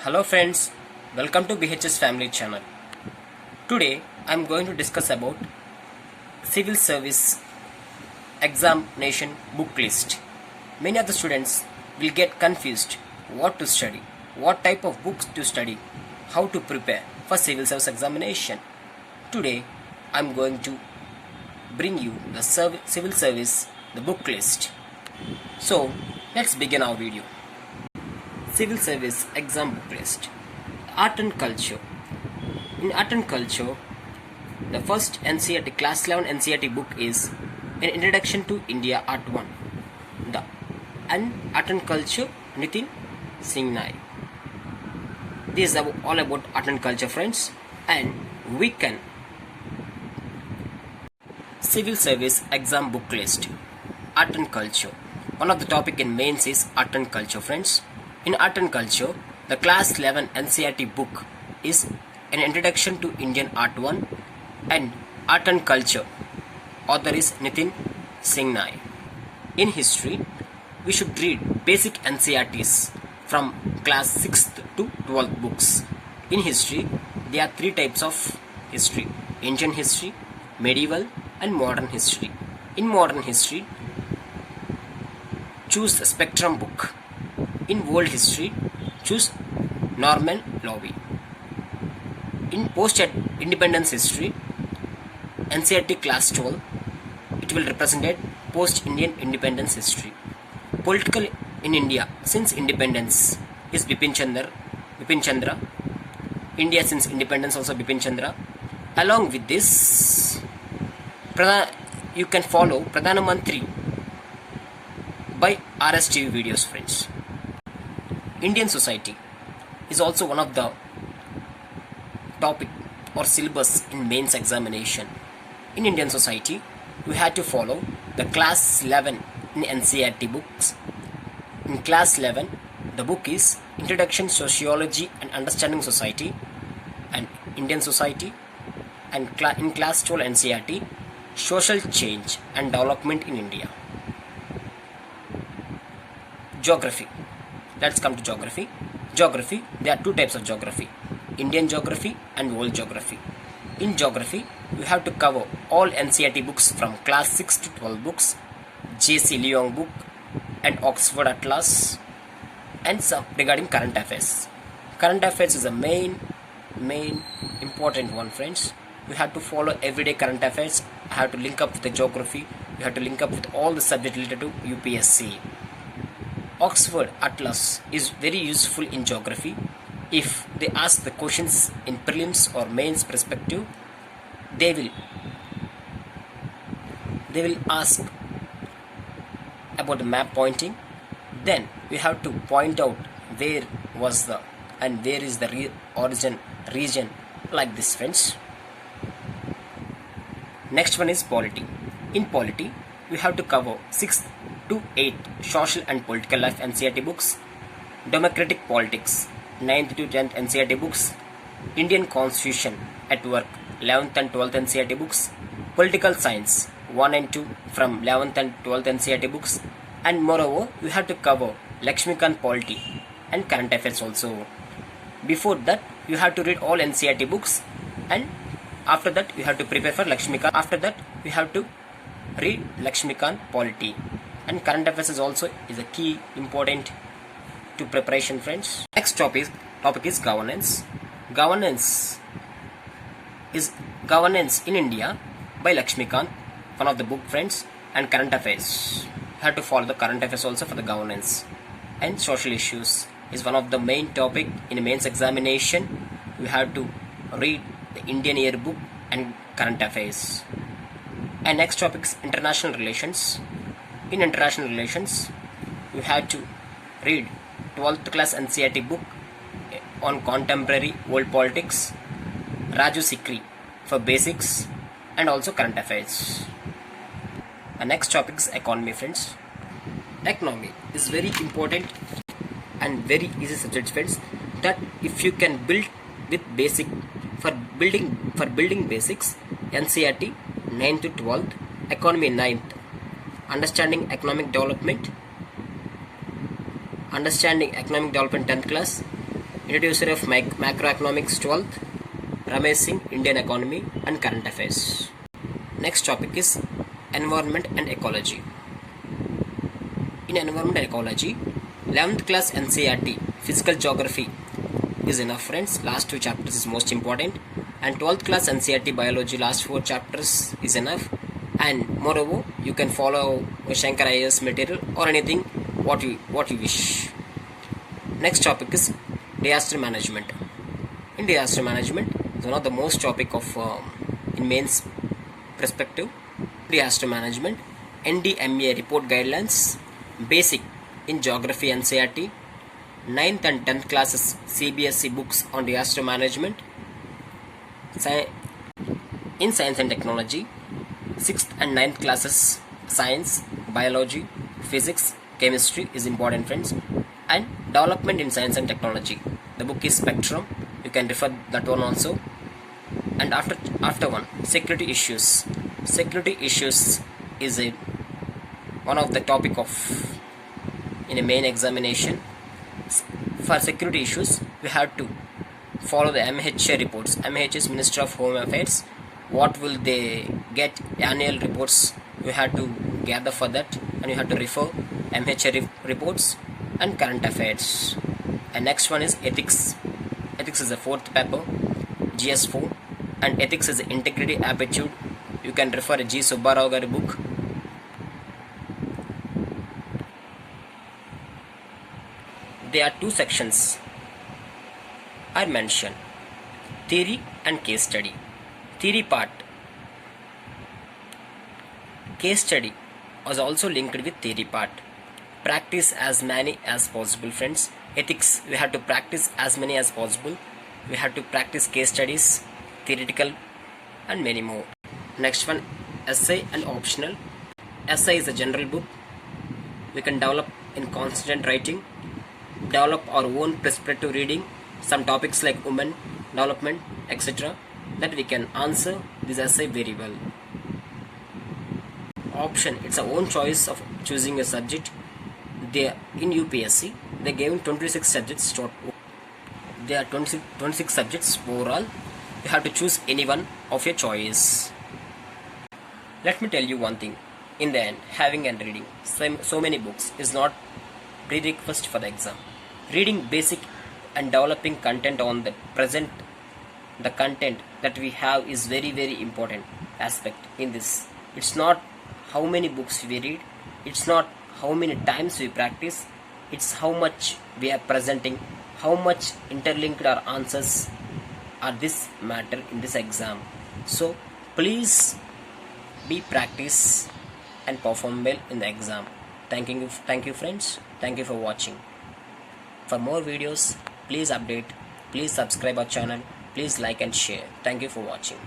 Hello friends, welcome to BHS Family Channel. Today I am going to discuss about Civil Service Examination Book List. Many of the students will get confused what to study, what type of books to study, how to prepare for Civil Service Examination. Today I am going to bring you the Civil Service the book list. So let's begin our video. Civil Service Exam Book List. Art and Culture. In Art and Culture, the first NCERT Class 11 NCERT book is An Introduction to India Art 1. The Art and Culture Nitin Singhai. This is all about Art and Culture, friends, and we can. Civil Service Exam Book List. Art and Culture. One of the topic in mains is Art and Culture, friends. In Art and Culture, the Class 11 NCERT book is An Introduction to Indian Art 1 and Art and Culture. Author is Nitin Singhai. In History, we should read basic NCERTs from class 6th to 12th books. In History, there are three types of history: Ancient History, Medieval and Modern History. In Modern History, choose the Spectrum book. In World History, choose Norman Loewy. In Post-Independence History, NCERT Class 12, it will represent Post-Indian Independence History. Political in India since independence is Bipin Chandra. India since independence also Bipin Chandra. Along with this, you can follow Pradhana Mantri by RSTV videos, friends. Indian society is also one of the topic or syllabus in mains examination. In Indian society, we had to follow the class 11 in NCERT books. In class 11, the book is Introduction Sociology and Understanding Society and Indian Society, and in class 12 NCERT, Social Change and Development in India. Geography. Let's come to geography. Geography, there are two types of geography: Indian geography and world geography. In geography, you have to cover all NCERT books from class 6 to 12 books, J.C. Leong book and Oxford Atlas, and some regarding current affairs. Current affairs is a main important one, friends. You have to follow everyday current affairs. You have to link up with the geography. You have to link up with all the subjects related to UPSC. Oxford Atlas is very useful in geography. If they ask the questions in prelims or mains perspective, they will ask about the map pointing. Then we have to point out where was the and where is the origin region, like this, friends. Next one is polity. In polity, we have to cover 6th to 8 social and political life NCERT books, democratic politics 9th to 10th NCERT books, Indian constitution at work 11th and 12th NCERT books, political science 1 and 2 from 11th and 12th NCERT books, and moreover you have to cover Lakshmikant polity and current affairs also. Before that you have to read all NCERT books, and after that you have to prepare for Lakshmikant. After that you have to read Lakshmikant polity, and current affairs is also a key important to preparation, friends. Next topic is governance. Governance in India by Lakshmikant, one of the book, friends, and current affairs. You have to follow the current affairs also for the governance. And social issues is one of the main topic in mains examination. You have to read the Indian yearbook and current affairs. And next topic is international relations. In international relations, you have to read 12th class NCERT book on contemporary world politics, Raju Sikri for basics, and also current affairs. The next topic is economy, friends. Economy is very important and very easy subject, friends, that if you can build with basic for building basics, NCERT 9th to 12th, economy 9th, understanding economic development 10th class, Introducer of Macroeconomics 12th, Ramesh Singh, Indian Economy and Current Affairs. Next topic is Environment and Ecology. In Environment and Ecology, 11th class NCERT Physical Geography is enough, friends. Last 2 chapters is most important, and 12th class NCERT Biology last 4 chapters is enough. And moreover, you can follow Shankar IAS material or anything what you wish. Next topic is disaster management. In disaster management, is one of the most topic of in mains perspective. Disaster management, NDMA report guidelines, basic in geography NCERT, 9th and 10th classes CBSE books on disaster management. In science and technology, 6th and 9th classes science, biology, physics, chemistry is important, friends. And development in science and technology, the book is Spectrum, you can refer that one also. And after one, security issues. Security issues is one of the topic of in a main examination. For security issues, we have to follow the MHA reports. MHA is Minister of Home Affairs. What will they get? Annual reports you have to gather for that, and you have to refer MHA reports and current affairs. And next one is ethics. Ethics is the 4th paper, GS4, and ethics is integrity aptitude. You can refer a G. Subbarao Gari book. There are 2 sections are mentioned, theory and case study. Theory part, case study was also linked with theory part. Practice as many as possible, friends. Ethics, we have to practice as many as possible. We have to practice case studies, theoretical and many more. Next one, essay and optional. Essay is a general book. We can develop in constant writing, develop our own perspective reading, some topics like women, development, etc. that we can answer this essay very well. Option, it's our own choice of choosing a subject. They in UPSC they gave 26 subjects. There are 26 subjects overall. You have to choose any one of your choice. Let me tell you one thing. In the end, having and reading so many books is not prerequisite for the exam. Reading basic and developing content on the present, the content that we have is very important aspect in this. It's not how many books we read, it's not how many times we practice, it's how much we are presenting, how much interlinked our answers are this matter in this exam. So please be practice and perform well in the exam. Thank you friends. Thank you for watching. For more videos, please update, please subscribe our channel, please like and share. Thank you for watching.